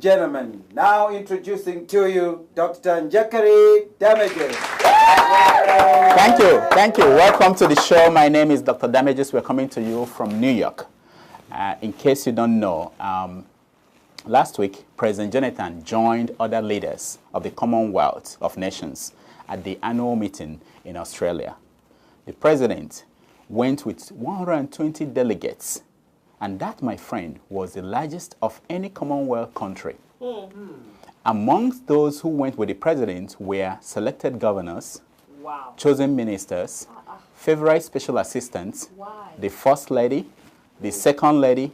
gentlemen, now introducing to you Dr. Njakari Damages. Thank you. Welcome to the show. My name is Dr. Damages. We're coming to you from New York. In case you don't know, last week, President Jonathan joined other leaders of the Commonwealth of Nations at the annual meeting in Australia. The president went with 120 delegates, and that, my friend, was the largest of any Commonwealth country. Amongst those who went with the president were selected governors, chosen ministers, favorite special assistants, the first lady, the second lady,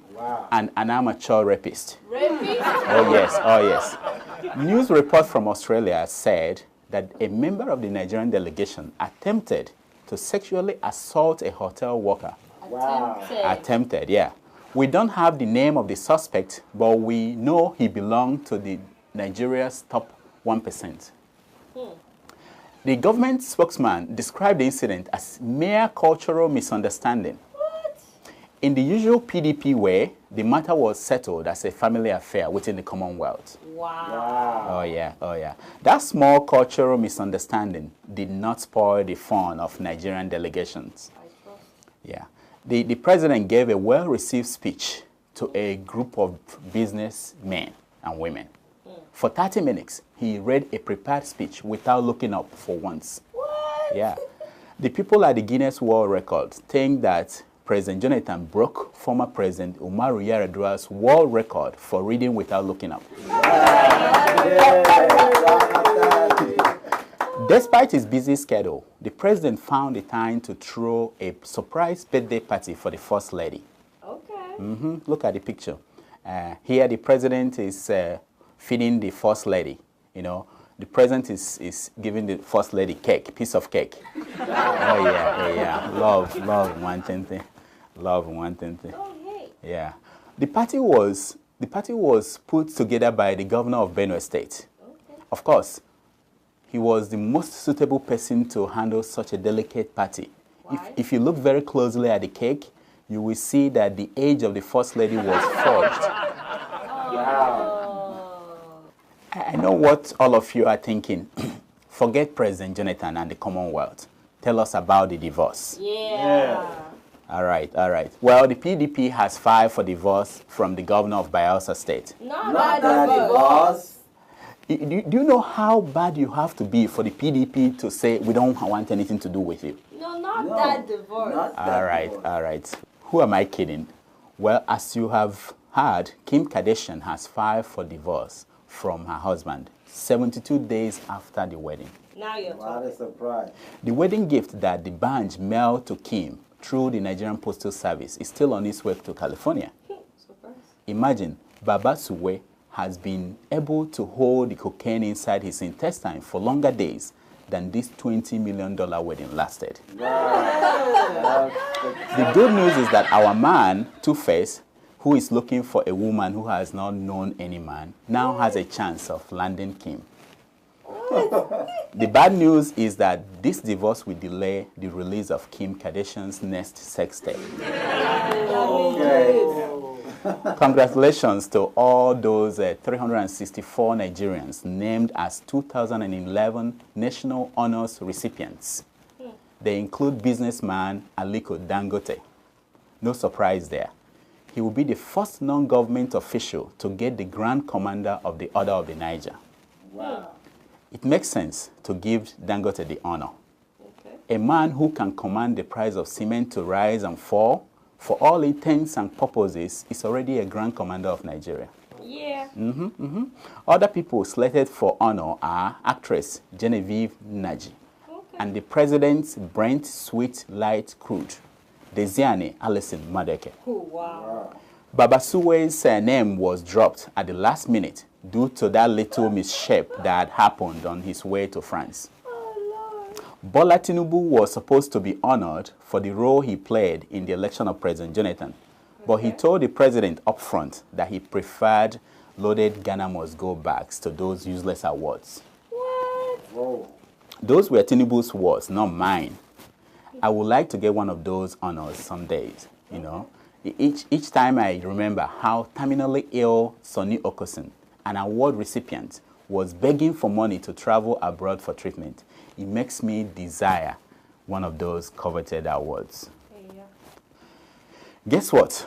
and an amateur rapist. Oh yes. News report from Australia said that a member of the Nigerian delegation attempted to sexually assault a hotel worker. Attempted, yeah. We don't have the name of the suspect, but we know he belonged to the Nigeria's top 1%. The government spokesman described the incident as mere cultural misunderstanding. In the usual PDP way, the matter was settled as a family affair within the Commonwealth. Oh yeah. That small cultural misunderstanding did not spoil the fun of Nigerian delegations. Yeah. The president gave a well-received speech to a group of businessmen and women. For 30 minutes, he read a prepared speech without looking up for once. Yeah. The people at the Guinness World Records think that President Jonathan broke former President Umaru Yar'Adua's world record for reading without looking up. Despite his busy schedule, the president found the time to throw a surprise birthday party for the First Lady. Okay. Look at the picture. Here the president is feeding the First Lady. You know, the president is giving the First Lady cake, piece of cake. Oh yeah. Love, wanting thing. Love, wanting thing. Yeah. The party was put together by the governor of Benue State. Okay. Of course, he was the most suitable person to handle such a delicate party. If you look very closely at the cake, you will see that the age of the First Lady was forged. I know what all of you are thinking. Forget President Jonathan and the Commonwealth. Tell us about the divorce. Yeah. All right. Well, the PDP has filed for divorce from the governor of Bayelsa State. Not that divorce. Do you know how bad you have to be for the PDP to say, we don't want anything to do with you? No, that divorce. All right. Who am I kidding? Well, as you have heard, Kim Kardashian has filed for divorce from her husband 72 days after the wedding. Now you're talking. What a surprise. The wedding gift that the band mailed to Kim through the Nigerian Postal Service is still on its way to California. Surprise. Imagine, Baba Suwe has been able to hold the cocaine inside his intestine for longer days than this $20 million wedding lasted. Wow. The good news is that our man, Two-Face, who is looking for a woman who has not known any man, now has a chance of landing Kim. The bad news is that this divorce will delay the release of Kim Kardashian's next sex tape. Congratulations to all those 364 Nigerians named as 2011 National Honors recipients. They include businessman Aliko Dangote. No surprise there. He will be the first non-government official to get the Grand Commander of the Order of the Niger. Wow. It makes sense to give Dangote the honor. Okay. A man who can command the price of cement to rise and fall, for all intents and purposes, is already a Grand Commander of Nigeria. Yeah. Other people slated for honor are actress Genevieve Naji and the president's Brent Sweet Light Crude, Desiane Alison Madeke. Oh, wow. Baba Suwe's name was dropped at the last minute due to that little mishap that happened on his way to France. Bola Tinubu was supposed to be honored for the role he played in the election of President Jonathan, but he told the president up front that he preferred loaded Ghana Must Go bags to those useless awards. What? Whoa. Those were Tinubu's words, not mine. I would like to get one of those honors some days, you know. Each time I remember how terminally ill Sonny Okosin an award recipient, was begging for money to travel abroad for treatment, it makes me desire one of those coveted awards. Yeah. Guess what?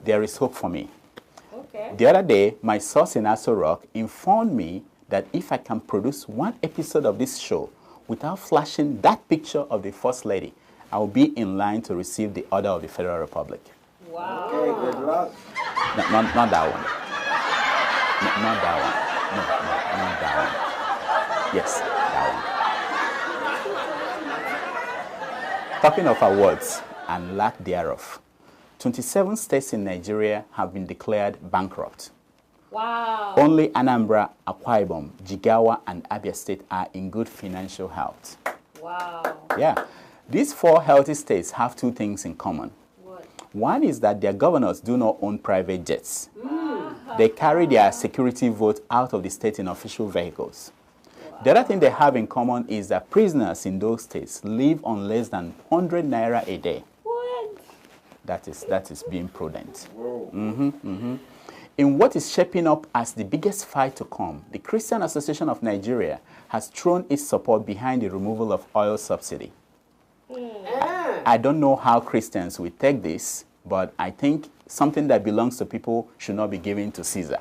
There is hope for me. Okay. The other day, my source in Aso Rock informed me that if I can produce one episode of this show without flashing that picture of the First Lady, I will be in line to receive the Order of the Federal Republic. Wow. Okay, good luck. No, not that one. No, not that one. No, not that one. Yes, that one. Talking of awards and lack thereof, 27 states in Nigeria have been declared bankrupt. Wow. Only Anambra, Akwa Ibom, Jigawa, and Abia State are in good financial health. Wow. Yeah. These 4 healthy states have 2 things in common. What? One is that their governors do not own private jets. They carry their security vote out of the state in official vehicles. The other thing they have in common is that prisoners in those states live on less than 100 naira a day. What? That is being prudent. In what is shaping up as the biggest fight to come, the Christian Association of Nigeria has thrown its support behind the removal of oil subsidy. I don't know how Christians will take this, but I think something that belongs to people should not be given to Caesar.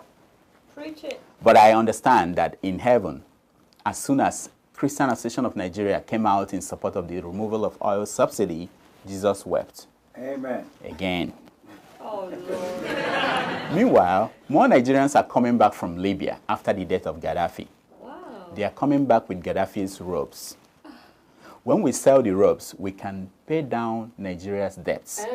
Preach it. But I understand that in heaven, as soon as Christian Association of Nigeria came out in support of the removal of oil subsidy, Jesus wept. Amen. Again. Oh, Lord. Meanwhile, more Nigerians are coming back from Libya after the death of Gaddafi. Wow. They are coming back with Gaddafi's robes. When we sell the robes, we can pay down Nigeria's debts.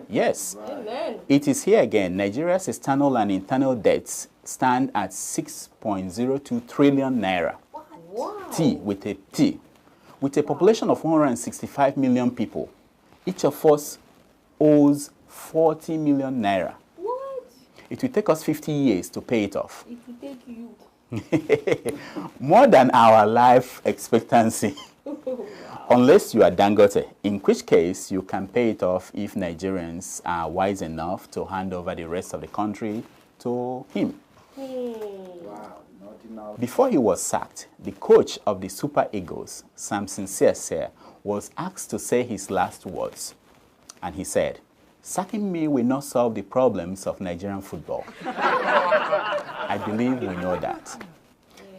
Yes. Amen. It is here again. Nigeria's external and internal debts stand at 6.02 trillion naira. Wow. T with a T. With a population of 165 million people, each of us owes 40 million naira. What? It will take us 50 years to pay it off. It will take you. More than our life expectancy. Unless you are Dangote, in which case you can pay it off if Nigerians are wise enough to hand over the rest of the country to him. Wow, not enough. Before he was sacked, the coach of the Super Eagles, Samson Sincere, was asked to say his last words. And he said, "Sacking me will not solve the problems of Nigerian football." I believe we know that.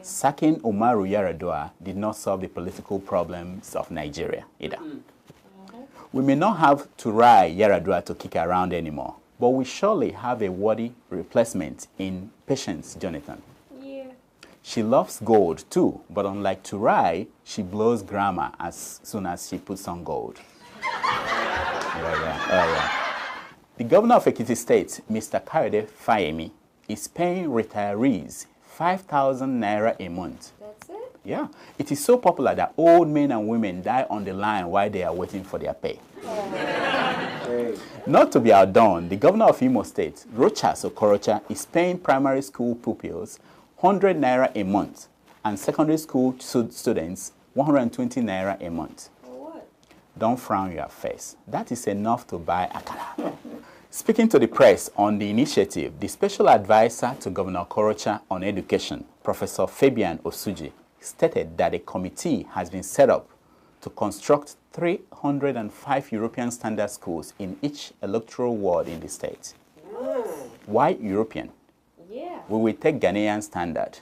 Sacking Umaru Yar'Adua did not solve the political problems of Nigeria either. We may not have Turai Yar'Adua to kick around anymore, but we surely have a worthy replacement in Patience Jonathan. Yeah. She loves gold too, but unlike Turai, she blows grammar as soon as she puts on gold. Yeah. The governor of Ekiti State, Mr. Kayode Fayemi, is paying retirees 5,000 naira a month. That's it? Yeah, it is so popular that old men and women die on the line while they are waiting for their pay. Hey. Not to be outdone, the governor of Imo State, Rochas Okorocha, is paying primary school pupils 100 naira a month and secondary school students 120 naira a month. For what? Don't frown your face. That is enough to buy akara. Speaking to the press on the initiative, the special advisor to Governor Okorocha on education, Professor Fabian Osuji, stated that a committee has been set up to construct 305 European standard schools in each electoral ward in the state. Why European? Yeah. We will take Ghanaian standard.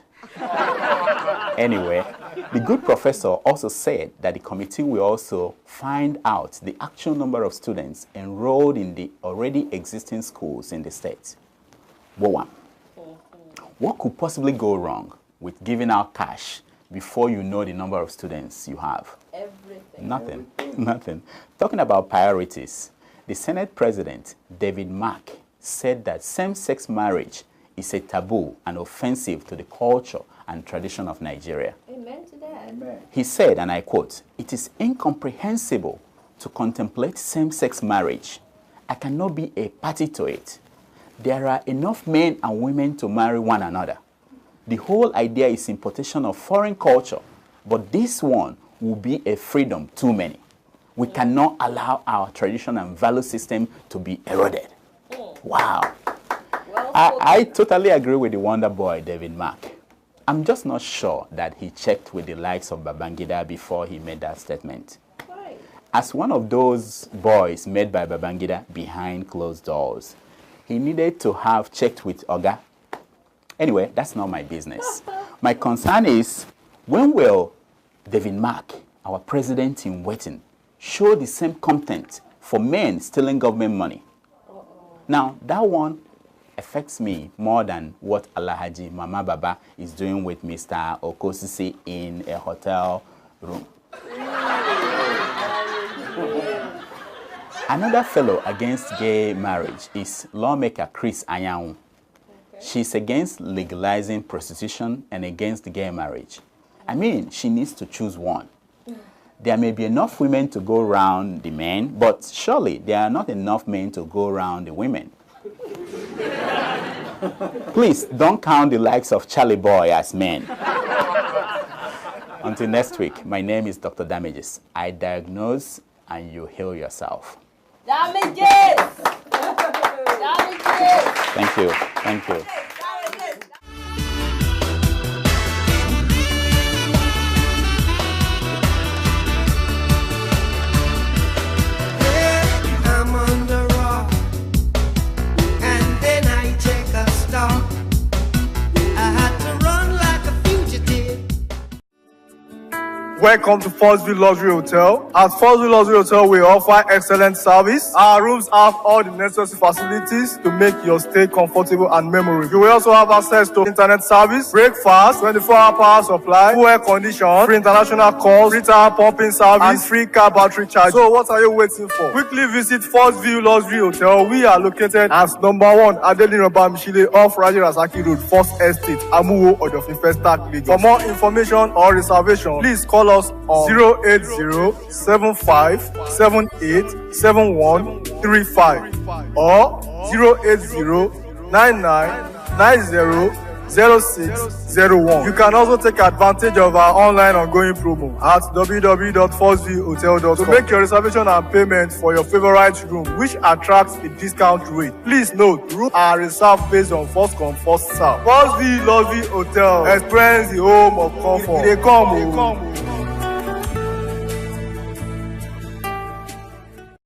Anyway, the good professor also said that the committee will also find out the actual number of students enrolled in the already existing schools in the state. What could possibly go wrong with giving out cash before you know the number of students you have? Everything. Nothing. Talking about priorities, the Senate President, David Mark, said that same-sex marriage is a taboo and offensive to the culture and tradition of Nigeria. Amen to that. Amen. He said, and I quote, "It is incomprehensible to contemplate same-sex marriage. I cannot be a party to it. There are enough men and women to marry one another. The whole idea is importation of foreign culture, but this one will be a freedom too many. We cannot allow our tradition and value system to be eroded." Wow. I totally agree with the wonder boy, David Mark. I'm just not sure that he checked with the likes of Babangida before he made that statement. Right. As one of those boys made by Babangida behind closed doors, he needed to have checked with Oga. Anyway, that's not my business. My concern is, when will David Mark, our president in waiting, show the same contempt for men stealing government money? Now, that one affects me more than what Alhaji Mama Baba is doing with Mr. Okosisi in a hotel room. Another fellow against gay marriage is lawmaker Chris Anyanwu. She's against legalizing prostitution and against gay marriage. I mean, she needs to choose one. There may be enough women to go around the men, but surely there are not enough men to go around the women. Please don't count the likes of Charlie Boy as men. Until next week, my name is Dr. Damages. I diagnose and you heal yourself. Damages! Damages! Thank you. Thank you. I'm on the rock, and then I take a stop. I had to run like a fugitive. Welcome to Forstview Luxury Hotel. At Forstview Luxury Hotel, we offer excellent service. Our rooms have all the necessary facilities to make your stay comfortable and memorable. You will also have access to internet service, breakfast, 24-hour power supply, full air condition, free international calls, free tire pumping service, and free car battery charge. So what are you waiting for? Quickly visit Forstview Luxury Hotel. We are located at number 1 Adeola Mishile off Raji Rasaki Road, First Estate, Amuwo, Odofin Festac, Lagos. For more information or reservation, please call us on 08075787135 or 08099900601. You can also take advantage of our online ongoing promo at www.forceviewhotel.com to make your reservation and payment for your favorite room, which attracts a discount rate. Please note, rooms are reserved based on first come, first serve. Forstview Luxury Hotel. Experience the home of comfort. They come.